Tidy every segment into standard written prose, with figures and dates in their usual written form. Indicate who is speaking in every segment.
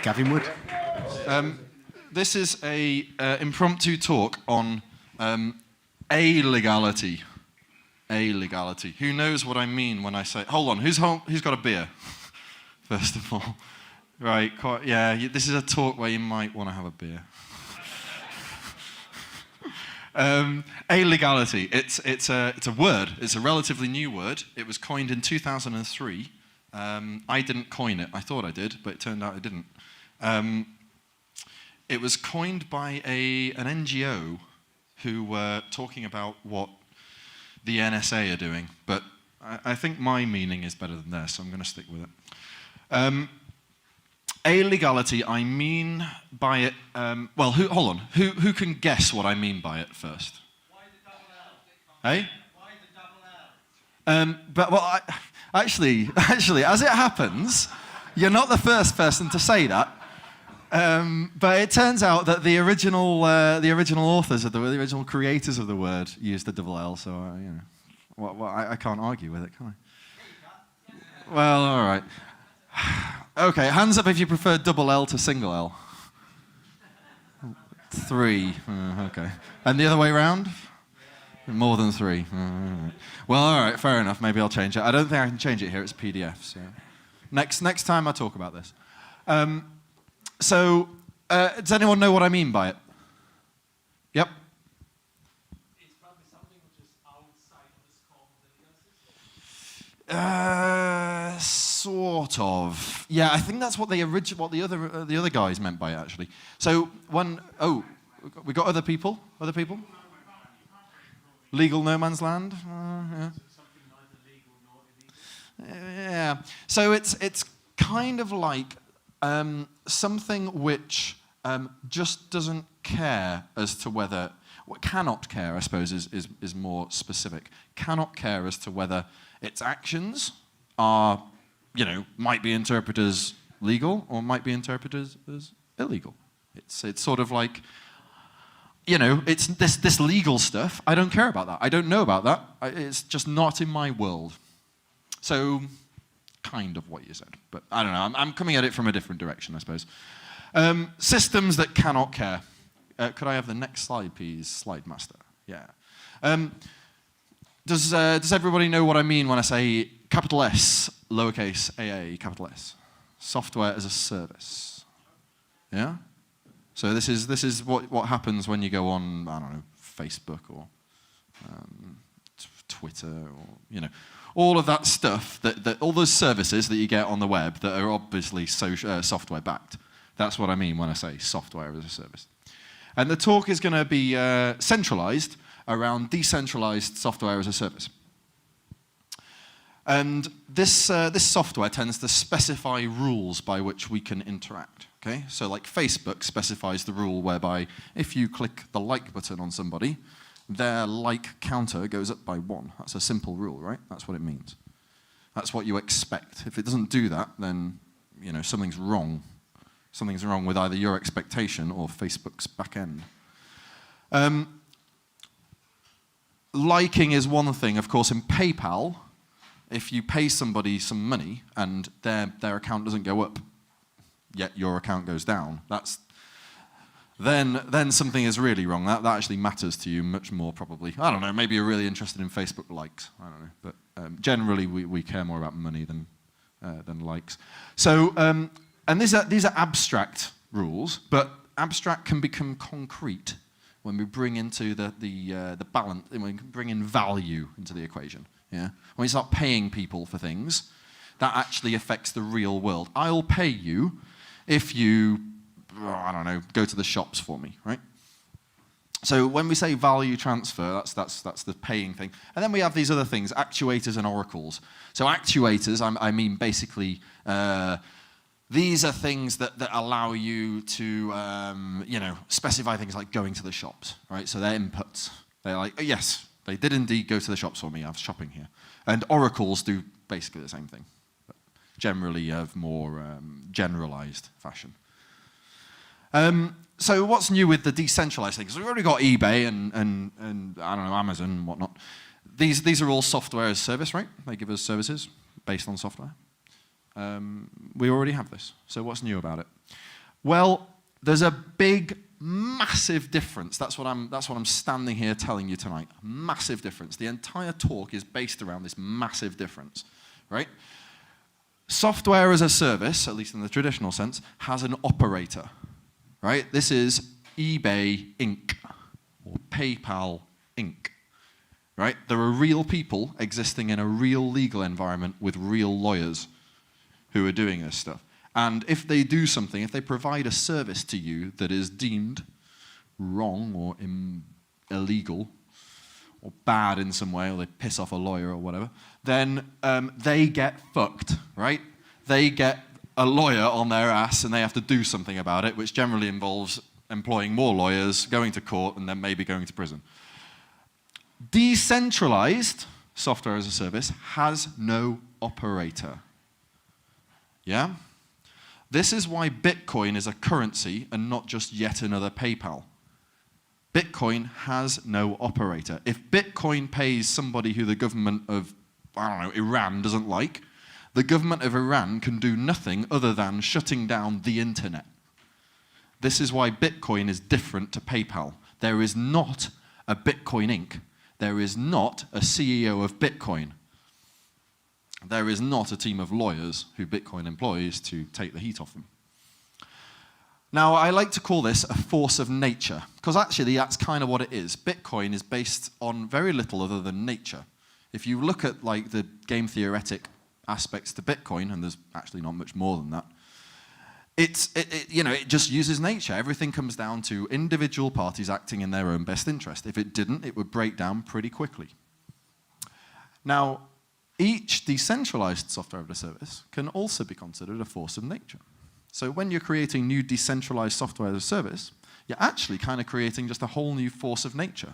Speaker 1: Gavin Wood.
Speaker 2: This is a impromptu talk on alegality. Alegality. Who knows what I mean when I say... Hold on, who's got a beer? First of all. Right, quite, yeah, this is a talk where you might want to have a beer. Allegality. It's a word. It's a relatively new word. It was coined in 2003. I didn't coin it. I thought I did, but it turned out I didn't. It was coined by an NGO who were talking about what the NSA are doing, but I think my meaning is better than theirs, so I'm going to stick with it. Allegality, I mean by it, well, hold on, who can guess what I mean by it first?
Speaker 3: Why the double L?
Speaker 2: Hey?
Speaker 3: Why the double L?
Speaker 2: Actually, as it happens, you're not the first person to say that. But it turns out that the original authors of the original creators of the word used the double L, so you know, I can't argue with it, can I? Well, all right. Okay, hands up if you prefer double L to single L. 3. Okay. And the other way around? More than 3. Right. Well, all right, fair enough. Maybe I'll change it. I don't think I can change it here. It's a PDF. So next time I talk about this. Does anyone know what I mean by it? Yep.
Speaker 3: It's probably something which is outside of the scope of the legal system.
Speaker 2: Sort of. Yeah, I think that's what the other guys meant by it, actually. So we got other people. Other people. Legal no man's land. Yeah.
Speaker 3: Something neither legal nor illegal.
Speaker 2: Yeah. So it's kind of like something which just doesn't care as to whether, cannot care, I suppose, is more specific. Cannot care as to whether its actions are, might be interpreted as legal or might be interpreted as illegal. It's sort of like, it's this legal stuff. I don't care about that. I don't know about that. It's just not in my world. So, kind of what you said, but I don't know. I'm coming at it from a different direction, I suppose. Systems that cannot care. Could I have the next slide, please, Slide Master? Yeah. Does everybody know what I mean when I say capital S, lowercase a, capital S? Software as a service. Yeah? So this is what happens when you go on, I don't know, Facebook or Twitter or, all of that stuff, that all those services that you get on the web that are obviously software backed. That's what I mean when I say software as a service. And the talk is going to be centralized around decentralized software as a service. And this software tends to specify rules by which we can interact. Okay? So like Facebook specifies the rule whereby if you click the like button on somebody, their like counter goes up by 1. That's a simple rule, right? That's what it means. That's what you expect. If it doesn't do that, then something's wrong. Something's wrong with either your expectation or Facebook's back end. Liking is one thing. Of course, in PayPal, if you pay somebody some money and their account doesn't go up, yet your account goes down, then something is really wrong. That actually matters to you much more, probably. I don't know, maybe you're really interested in Facebook likes. I don't know. But generally, we care more about money than likes. So, and these are abstract rules, but abstract can become concrete when we bring into the balance, when we bring in value into the equation. Yeah? When we start paying people for things, that actually affects the real world. I'll pay you if you, I don't know, go to the shops for me, right? So when we say value transfer, that's the paying thing. And then we have these other things, actuators and oracles. So actuators, I mean basically, these are things that allow you to, specify things like going to the shops, right? So they're inputs. They're like, oh, yes, they did indeed go to the shops for me. I was shopping here. And oracles do basically the same thing, but generally of more generalized fashion. So what's new with the decentralized things? We've already got eBay and I don't know, Amazon and whatnot. These are all software as service, right? They give us services based on software. We already have this. So what's new about it? Well, there's a big, massive difference. That's what I'm standing here telling you tonight. Massive difference. The entire talk is based around this massive difference, right? Software as a service, at least in the traditional sense, has an operator, right? This is eBay Inc. or PayPal Inc. Right? There are real people existing in a real legal environment with real lawyers who are doing this stuff. And if they do something, if they provide a service to you that is deemed wrong or illegal or bad in some way, or they piss off a lawyer or whatever, then they get fucked, right? They get a lawyer on their ass and they have to do something about it, which generally involves employing more lawyers, going to court, and then maybe going to prison. Decentralized software as a service has no operator. Yeah? This is why Bitcoin is a currency and not just yet another PayPal. Bitcoin has no operator. If Bitcoin pays somebody who the government of, I don't know, Iran doesn't like, the government of Iran can do nothing other than shutting down the internet. This is why Bitcoin is different to PayPal. There is not a Bitcoin Inc. There is not a CEO of Bitcoin. There is not a team of lawyers who Bitcoin employs to take the heat off them. Now, I like to call this a force of nature, because actually that's kind of what it is. Bitcoin is based on very little other than nature. If you look at like the game theoretic aspects to Bitcoin, and there's actually not much more than that, it just uses nature. Everything comes down to individual parties acting in their own best interest. If it didn't, it would break down pretty quickly. Now, each decentralized software as a service can also be considered a force of nature. So when you're creating new decentralized software as a service, you're actually kind of creating just a whole new force of nature.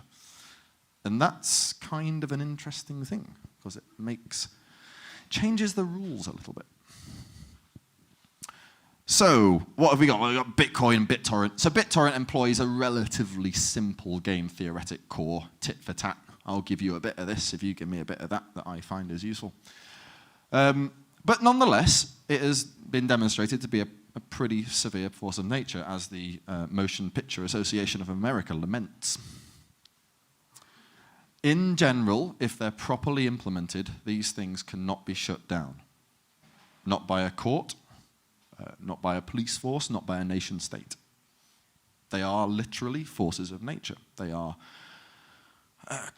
Speaker 2: And that's kind of an interesting thing, because it changes the rules a little bit. So, what have we got? We've got Bitcoin and BitTorrent. So BitTorrent employs a relatively simple game theoretic core, tit for tat. I'll give you a bit of this if you give me a bit of that I find is useful. But nonetheless, it has been demonstrated to be a pretty severe force of nature, as the Motion Picture Association of America laments. In general, if they're properly implemented, these things cannot be shut down. Not by a court, not by a police force, not by a nation state. They are literally forces of nature. They are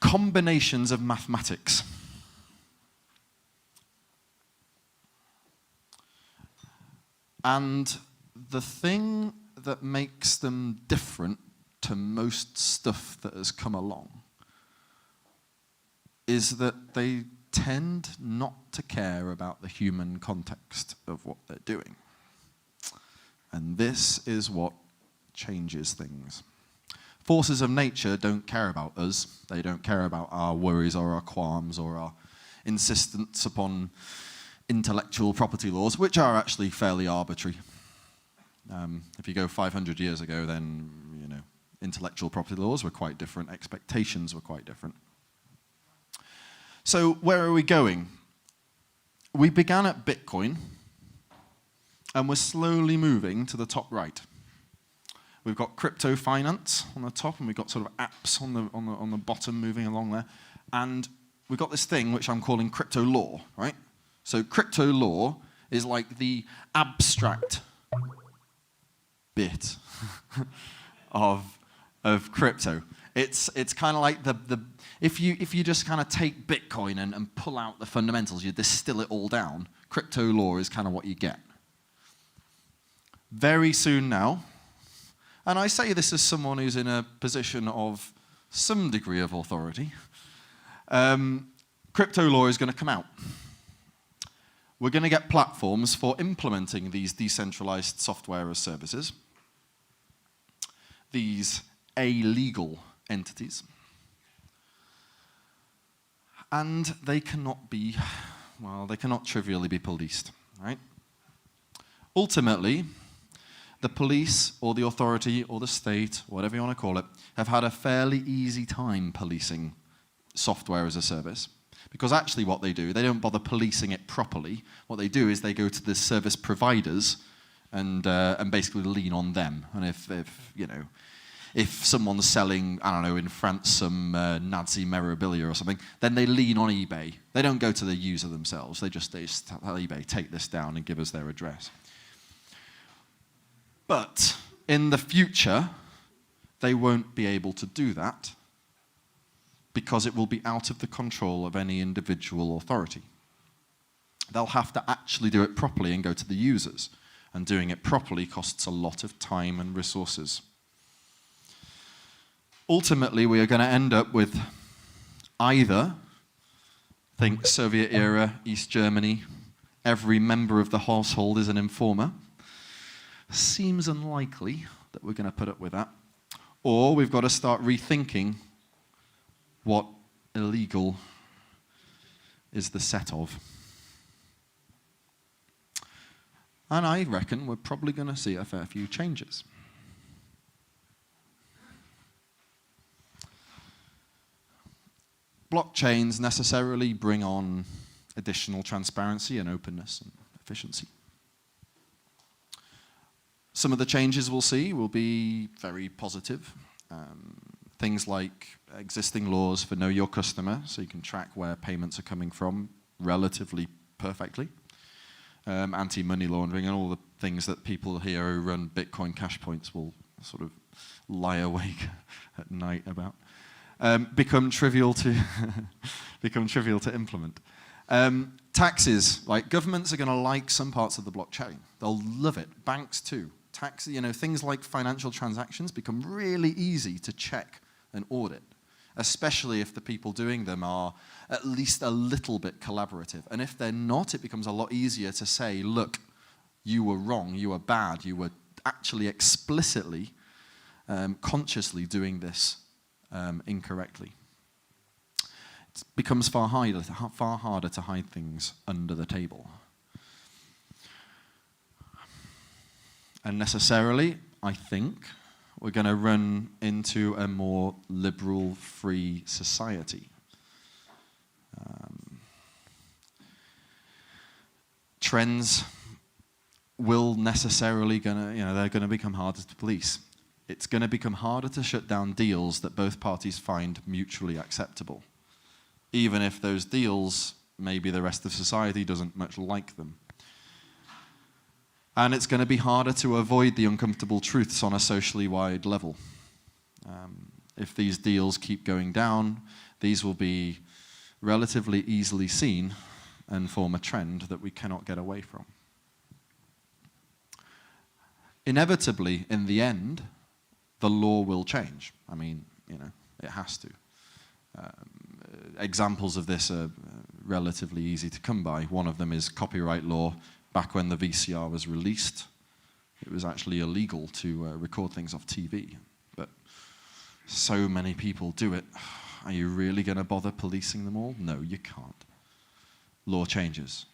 Speaker 2: combinations of mathematics. And the thing that makes them different to most stuff that has come along is that they tend not to care about the human context of what they're doing. And this is what changes things. Forces of nature don't care about us. They don't care about our worries or our qualms or our insistence upon intellectual property laws, which are actually fairly arbitrary. If you go 500 years ago, then intellectual property laws were quite different. Expectations were quite different. So where are we going? We began at Bitcoin, and we're slowly moving to the top right. We've got crypto finance on the top, and we've got sort of apps on the bottom moving along there. And we've got this thing which I'm calling crypto law, right? So crypto law is like the abstract bit of crypto. It's kind of like if you just kind of take Bitcoin and pull out the fundamentals, you distill it all down, crypto law is kind of what you get. Very soon now, and I say this as someone who's in a position of some degree of authority, crypto law is going to come out. We're going to get platforms for implementing these decentralized software as services, these illegal entities, and they cannot trivially be policed, right? Ultimately, the police or the authority or the state, whatever you want to call it, have had a fairly easy time policing software as a service Because actually what they do, they don't bother policing it properly. What they do is they go to the service providers and basically lean on them. And if someone's selling, I don't know, in France some Nazi memorabilia or something, then they lean on eBay. They don't go to the user themselves. They just tell eBay, take this down and give us their address. But in the future, they won't be able to do that because it will be out of the control of any individual authority. They'll have to actually do it properly and go to the users. And doing it properly costs a lot of time and resources. Ultimately, we are going to end up with either, think Soviet era, East Germany, every member of the household is an informer. Seems unlikely that we're going to put up with that. Or we've got to start rethinking what illegal is the set of. And I reckon we're probably going to see a fair few changes. Blockchains necessarily bring on additional transparency and openness and efficiency. Some of the changes we'll see will be very positive. Things like existing laws for know your customer, so you can track where payments are coming from relatively perfectly. Anti-money laundering and all the things that people here who run Bitcoin cash points will sort of lie awake at night about. Become trivial to implement. Taxes, like governments are going to like some parts of the blockchain. They'll love it. Banks too. Things like financial transactions become really easy to check and audit, especially if the people doing them are at least a little bit collaborative. And if they're not, it becomes a lot easier to say, look, you were wrong, you were bad, you were actually explicitly, consciously doing this incorrectly. It becomes far harder to hide things under the table. And necessarily, I think, we're going to run into a more liberal, free society. Trends will necessarily they're going to become harder to police. It's going to become harder to shut down deals that both parties find mutually acceptable, even if those deals, maybe the rest of society doesn't much like them. And it's going to be harder to avoid the uncomfortable truths on a socially wide level. If these deals keep going down, these will be relatively easily seen and form a trend that we cannot get away from. Inevitably, in the end, the law will change. I mean, it has to. Examples of this are relatively easy to come by. One of them is copyright law. Back when the VCR was released, it was actually illegal to record things off TV. But so many people do it. Are you really going to bother policing them all? No, you can't. Law changes.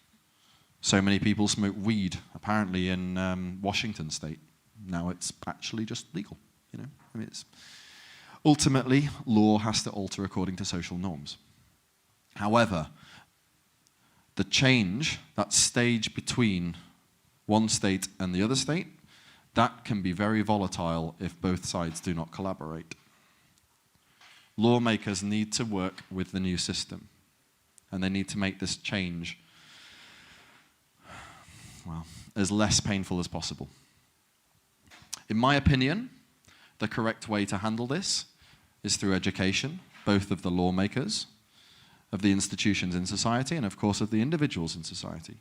Speaker 2: So many people smoke weed, apparently in Washington state. Now it's actually just legal. Ultimately, law has to alter according to social norms. However, the change, that stage between one state and the other state, that can be very volatile if both sides do not collaborate. Lawmakers need to work with the new system, and they need to make this change, as less painful as possible. In my opinion, the correct way to handle this is through education, both of the lawmakers, of the institutions in society, and of course of the individuals in society.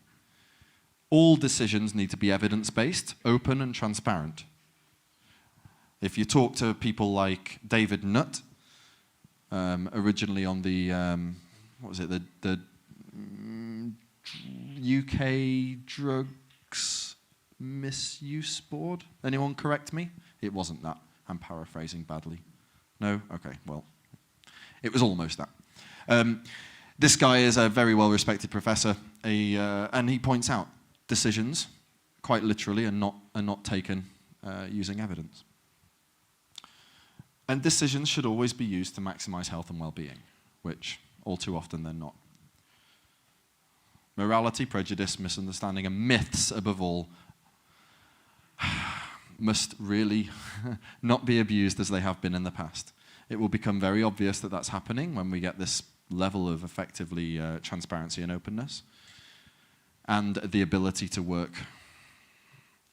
Speaker 2: All decisions need to be evidence-based, open and transparent. If you talk to people like David Nutt, originally on the, the UK Drugs Misuse Board? Anyone correct me? It wasn't that. I'm paraphrasing badly. No? Okay, well, it was almost that. This guy is a very well-respected professor, and he points out decisions, quite literally, are not taken using evidence. And decisions should always be used to maximize health and well-being, which all too often they're not. Morality, prejudice, misunderstanding, and myths, above all, must really not be abused as they have been in the past. It will become very obvious that that's happening when we get this level of effectively transparency and openness, and the ability to work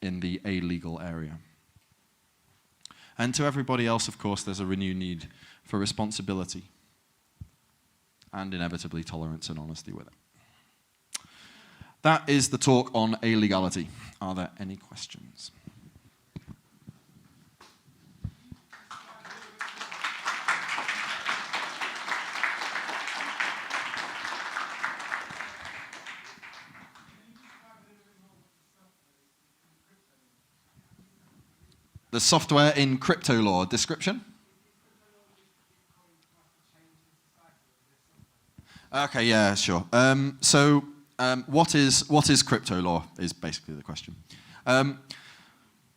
Speaker 2: in the illegal area. And to everybody else, of course, there's a renewed need for responsibility and inevitably tolerance and honesty with it. That is the talk on Allegality. Are there any questions? The software in crypto law description? Okay, yeah, sure. What is crypto law is basically the question.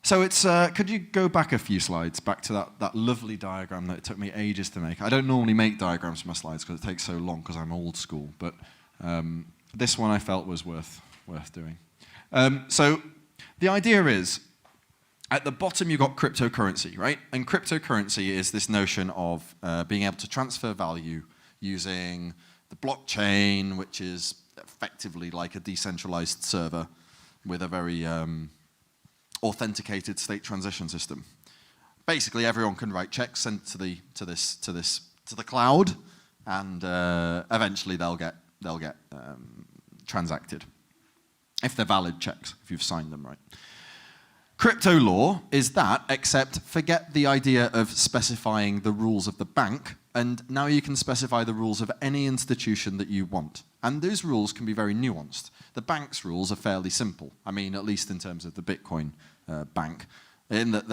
Speaker 2: So it's, could you go back a few slides, back to that lovely diagram that it took me ages to make. I don't normally make diagrams for my slides because it takes so long because I'm old school, but this one I felt was worth doing. So the idea is, at the bottom you've got cryptocurrency, right? And cryptocurrency is this notion of being able to transfer value using the blockchain, which is effectively like a decentralized server with a very authenticated state transition system. Basically, everyone can write checks sent to the cloud, and eventually they'll get transacted if they're valid checks, if you've signed them right. Crypto law is that, except forget the idea of specifying the rules of the bank, and now you can specify the rules of any institution that you want. And those rules can be very nuanced. The bank's rules are fairly simple. I mean, at least in terms of the Bitcoin bank, in that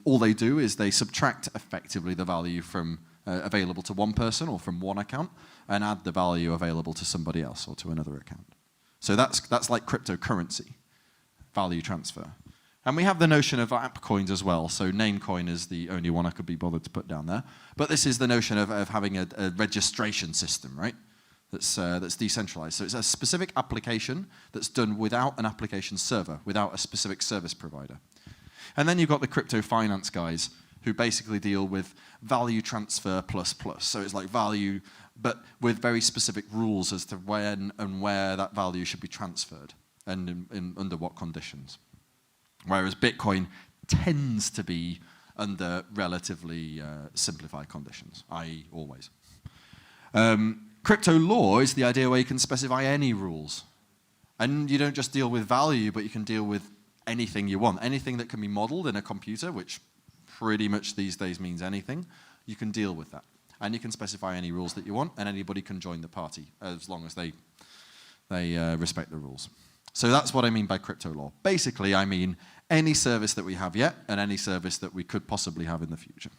Speaker 2: all they do is they subtract effectively the value from available to one person or from one account, and add the value available to somebody else or to another account. So that's like cryptocurrency, value transfer. And we have the notion of app coins as well. So Namecoin is the only one I could be bothered to put down there. But this is the notion of having a registration system, right? That's decentralized. So it's a specific application that's done without an application server, without a specific service provider. And then you've got the crypto finance guys who basically deal with value transfer plus. So it's like value, but with very specific rules as to when and where that value should be transferred and under what conditions. Whereas Bitcoin tends to be under relatively simplified conditions, i.e. always. Crypto law is the idea where you can specify any rules. And you don't just deal with value, but you can deal with anything you want. Anything that can be modeled in a computer, which pretty much these days means anything, you can deal with that. And you can specify any rules that you want, and anybody can join the party, as long as they respect the rules. So that's what I mean by crypto law. Basically, I mean any service that we have yet and any service that we could possibly have in the future.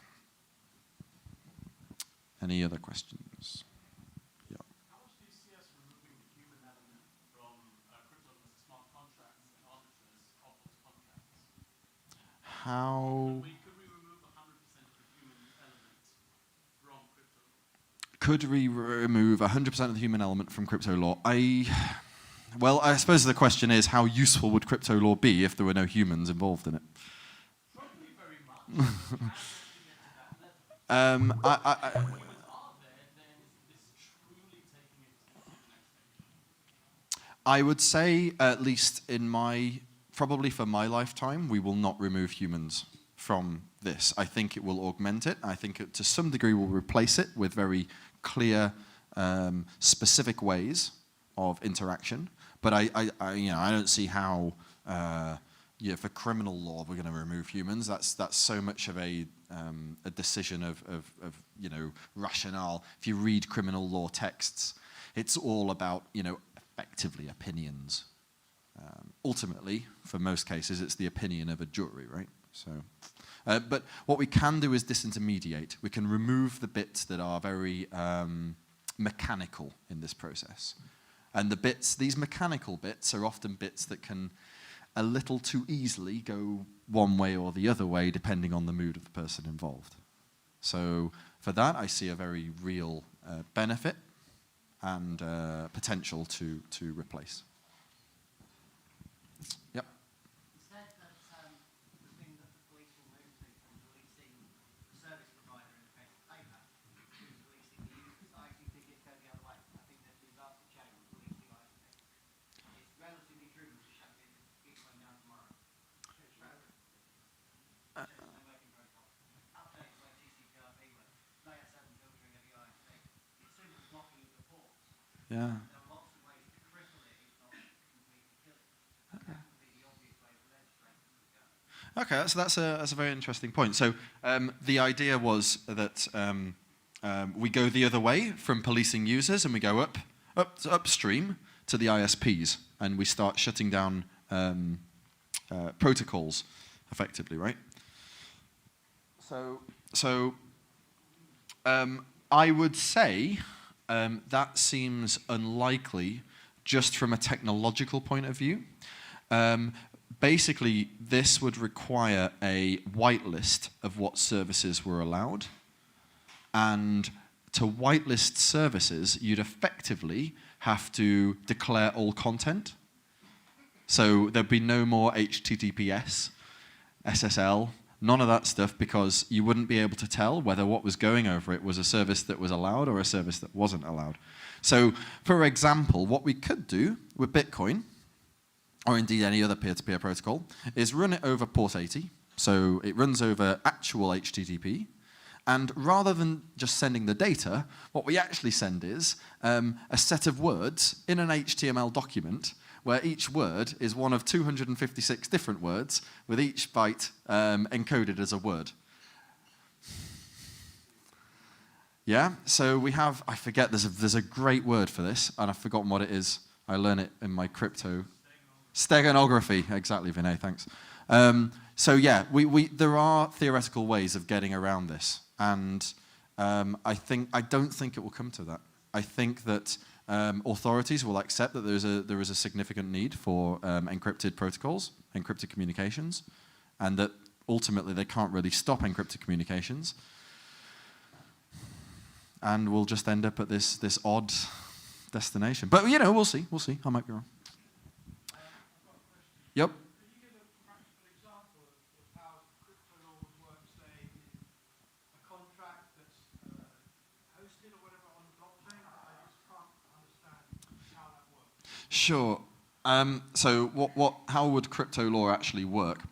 Speaker 2: Any other questions? Yeah.
Speaker 3: How much do you see us removing the human element from crypto smart contracts and arbiters of those contracts?
Speaker 2: How?
Speaker 3: Could we remove 100% of the human element from crypto?
Speaker 2: Could we remove 100% of the human element from crypto law? Well, I suppose the question is, how useful would crypto law be if there were no humans involved in it?
Speaker 3: Probably very much. Humans are there, then it's truly taking it to the next stage.
Speaker 2: I would say, at least probably for my lifetime, we will not remove humans from this. I think it will augment it. I think it, to some degree, will replace it with very clear, specific ways of interaction. But I don't see how, for criminal law we're going to remove humans. That's so much of a decision of rationale. If you read criminal law texts, it's all about effectively opinions. Ultimately, for most cases, it's the opinion of a jury, right? So, but what we can do is disintermediate. We can remove the bits that are very mechanical in this process. And these mechanical bits are often bits that can a little too easily go one way or the other way depending on the mood of the person involved. So for that, I see a very real benefit. and potential to replace. Yep.
Speaker 1: You said that the thing that the police will move to from policing the service provider in the case of PayPal to policing the users, I actually think it's going the other way. I think that the disaster chain will police the ISP. It's relatively trivial to shut Bitcoin down tomorrow. Updates like TCP/IP, layer 7 filtering of the ISP. It's soon as blocking the ports.
Speaker 2: Yeah.
Speaker 1: There are lots of ways to cripple it, if not completely kill it. That would be the obvious way for legislators to go.
Speaker 2: Okay, so that's a very interesting point. So the idea was that we go the other way from policing users, and we go upstream to the ISPs, and we start shutting down protocols, effectively, right? So I would say that seems unlikely just from a technological point of view. Basically, this would require a whitelist of what services were allowed. And to whitelist services, you'd effectively have to declare all content. So there'd be no more HTTPS, SSL, none of that stuff, because you wouldn't be able to tell whether what was going over it was a service that was allowed or a service that wasn't allowed. So, for example, what we could do with Bitcoin, or indeed any other peer-to-peer protocol, is run it over port 80. So it runs over actual HTTP. And rather than just sending the data, what we actually send is a set of words in an HTML document where each word is one of 256 different words, with each byte encoded as a word. Yeah, so we have, I forget, there's a great word for this, and I've forgotten what it is. I learn it in my crypto. Steganography, exactly, Vinay, thanks. So yeah, there are theoretical ways of getting around this, and I don't think it will come to that. I think that authorities will accept that there is a significant need for encrypted protocols, encrypted communications, and that ultimately they can't really stop encrypted communications, and we'll just end up at this odd destination. But we'll see. I might be wrong. Yep.
Speaker 3: Can you give a practical example of how crypto law would work, say, in a contract that's hosted or whatever on the blockchain? I just can't understand how that works.
Speaker 2: Sure. So how would crypto law actually work?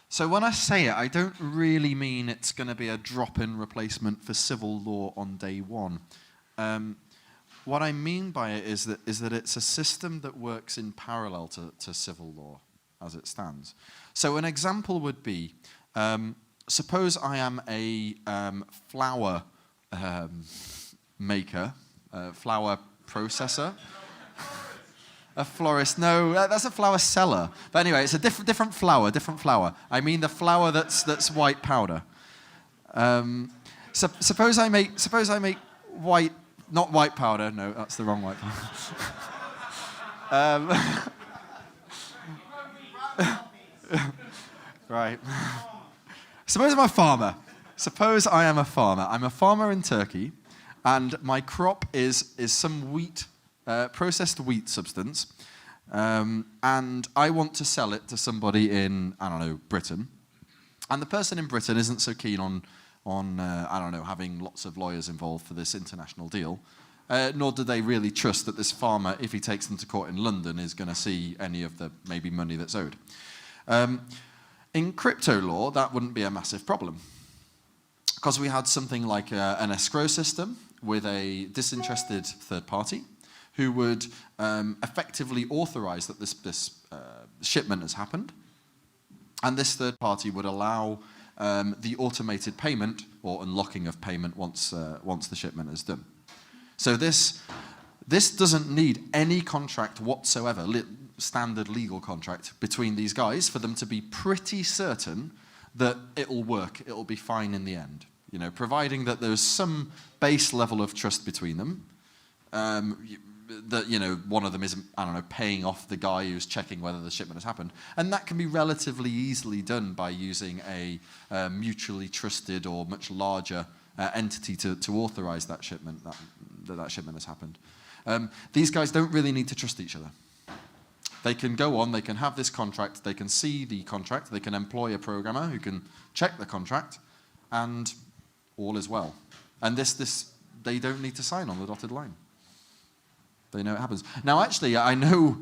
Speaker 2: So when I say it, I don't really mean it's going to be a drop-in replacement for civil law on day one. What I mean by it is that it's a system that works in parallel to civil law as it stands. So an example would be, suppose I am a flower maker, flower processor. A florist, no, that's a flower seller. But anyway, it's a different flower. I mean the flower that's white powder. Suppose I make white. Not white powder, no, that's the wrong white powder. Right. Suppose I'm a farmer. Suppose I am a farmer. I'm a farmer in Turkey, and my crop is some wheat, processed wheat substance, and I want to sell it to somebody in, I don't know, Britain. And the person in Britain isn't so keen on I don't know, having lots of lawyers involved for this international deal, nor do they really trust that this farmer, if he takes them to court in London, is going to see any of the maybe money that's owed. In crypto law, that wouldn't be a massive problem, because we had something like an escrow system with a disinterested third party who would effectively authorize that this shipment has happened, and this third party would allow the automated payment or unlocking of payment once the shipment is done. So this doesn't need any contract whatsoever, standard legal contract between these guys, for them to be pretty certain that it'll work, it'll be fine in the end. Providing that there's some base level of trust between them, that one of them isn't, I don't know, paying off the guy who's checking whether the shipment has happened, and that can be relatively easily done by using a mutually trusted or much larger entity to authorize that shipment, that shipment has happened. These guys don't really need to trust each other. They can go on, they can have this contract, they can see the contract, they can employ a programmer who can check the contract, and all is well. And they don't need to sign on the dotted line. They know it happens. Now, actually, I know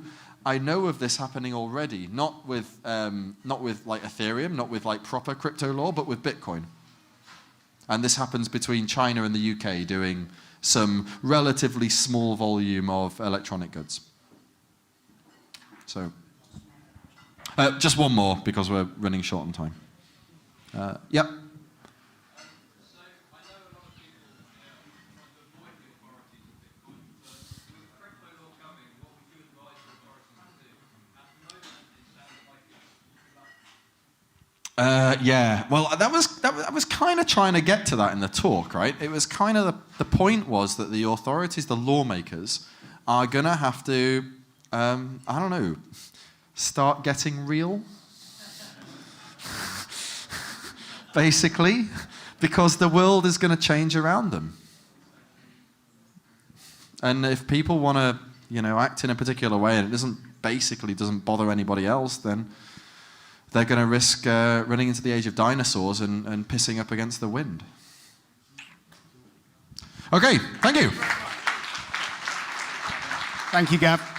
Speaker 2: of this happening already, not with like Ethereum, not with like proper crypto law, but with Bitcoin. And this happens between China and the UK doing some relatively small volume of electronic goods. So, just one more because we're running short on time. Yep. Yeah, well, that was kind of trying to get to that in the talk, right? It was kind of the point was that the authorities, the lawmakers, are going to have to, I don't know, start getting real, basically, because the world is going to change around them. And if people want to, act in a particular way and it doesn't bother anybody else, then they're going to risk running into the age of dinosaurs and pissing up against the wind. Okay, thank you.
Speaker 4: Thank you, Gav.